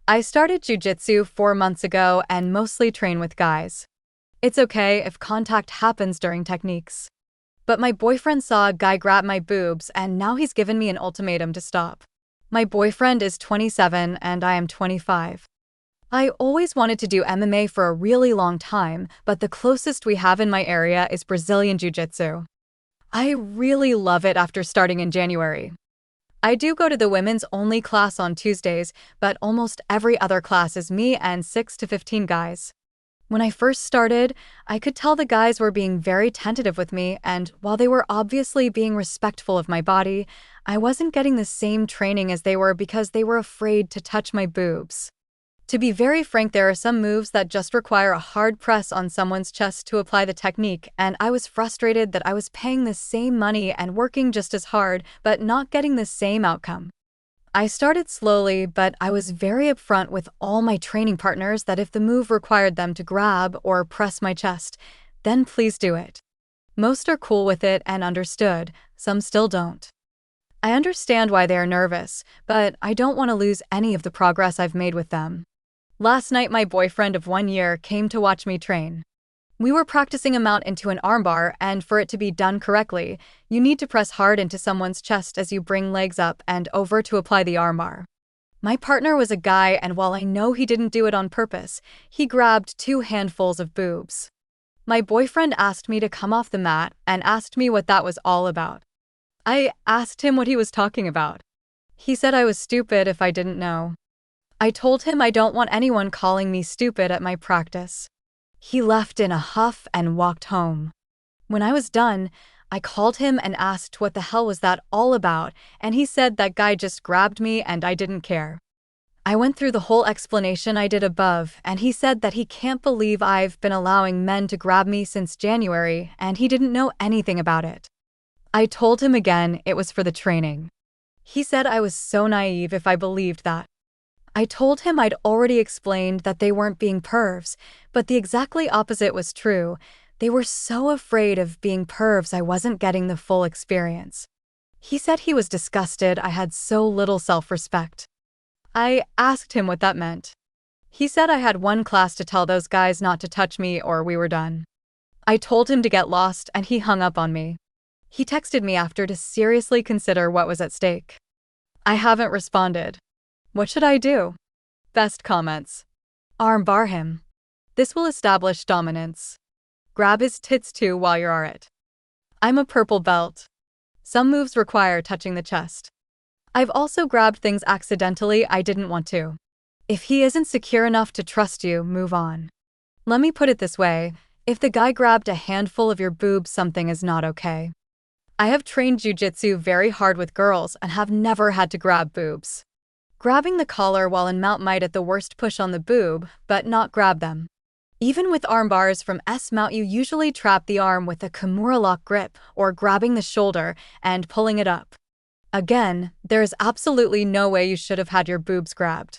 I started jiu-jitsu 4 months ago and mostly train with guys. It's okay if contact happens during techniques. But my boyfriend saw a guy grab my boobs and now he's given me an ultimatum to stop. My boyfriend is 27 and I am 25. I always wanted to do MMA for a really long time, but the closest we have in my area is Brazilian jiu-jitsu. I really love it after starting in January. I do go to the women's only class on Tuesdays, but almost every other class is me and 6 to 15 guys. When I first started, I could tell the guys were being very tentative with me, and while they were obviously being respectful of my body, I wasn't getting the same training as they were because they were afraid to touch my boobs. To be very frank, there are some moves that just require a hard press on someone's chest to apply the technique, and I was frustrated that I was paying the same money and working just as hard, but not getting the same outcome. I started slowly, but I was very upfront with all my training partners that if the move required them to grab or press my chest, then please do it. Most are cool with it and understood, some still don't. I understand why they are nervous, but I don't want to lose any of the progress I've made with them. Last night, my boyfriend of 1 year came to watch me train. We were practicing a mount into an armbar, and for it to be done correctly, you need to press hard into someone's chest as you bring legs up and over to apply the armbar. My partner was a guy, and while I know he didn't do it on purpose, he grabbed 2 handfuls of boobs. My boyfriend asked me to come off the mat and asked me what that was all about. I asked him what he was talking about. He said I was stupid if I didn't know. I told him I don't want anyone calling me stupid at my practice. He left in a huff and walked home. When I was done, I called him and asked what the hell was that all about, and he said that guy just grabbed me and I didn't care. I went through the whole explanation I did above, and he said that he can't believe I've been allowing men to grab me since January, and he didn't know anything about it. I told him again it was for the training. He said I was so naive if I believed that. I told him I'd already explained that they weren't being pervs, but the exactly opposite was true. They were so afraid of being pervs I wasn't getting the full experience. He said he was disgusted I had so little self-respect. I asked him what that meant. He said I had one class to tell those guys not to touch me or we were done. I told him to get lost and he hung up on me. He texted me after to seriously consider what was at stake. I haven't responded. What should I do? Best comments. Armbar him. This will establish dominance. Grab his tits too while you're at it. I'm a purple belt. Some moves require touching the chest. I've also grabbed things accidentally I didn't want to. If he isn't secure enough to trust you, move on. Let me put it this way, if the guy grabbed a handful of your boobs, something is not okay. I have trained jiu-jitsu very hard with girls and have never had to grab boobs. Grabbing the collar while in mount might at the worst push on the boob, but not grab them. Even with arm bars from S-mount, you usually trap the arm with a Kimura lock grip or grabbing the shoulder and pulling it up. Again, there is absolutely no way you should have had your boobs grabbed.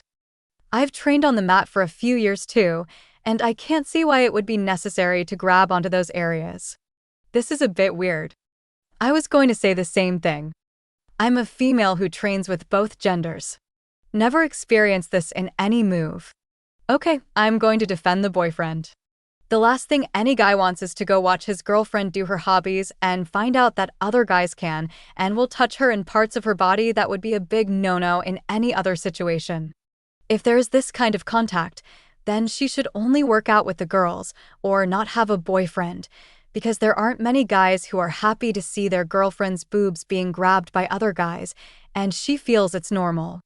I've trained on the mat for a few years too, and I can't see why it would be necessary to grab onto those areas. This is a bit weird. I was going to say the same thing. I'm a female who trains with both genders. Never experienced this in any move. Okay, I'm going to defend the boyfriend. The last thing any guy wants is to go watch his girlfriend do her hobbies and find out that other guys can and will touch her in parts of her body that would be a big no-no in any other situation. If there is this kind of contact, then she should only work out with the girls or not have a boyfriend, because there aren't many guys who are happy to see their girlfriend's boobs being grabbed by other guys, and she feels it's normal.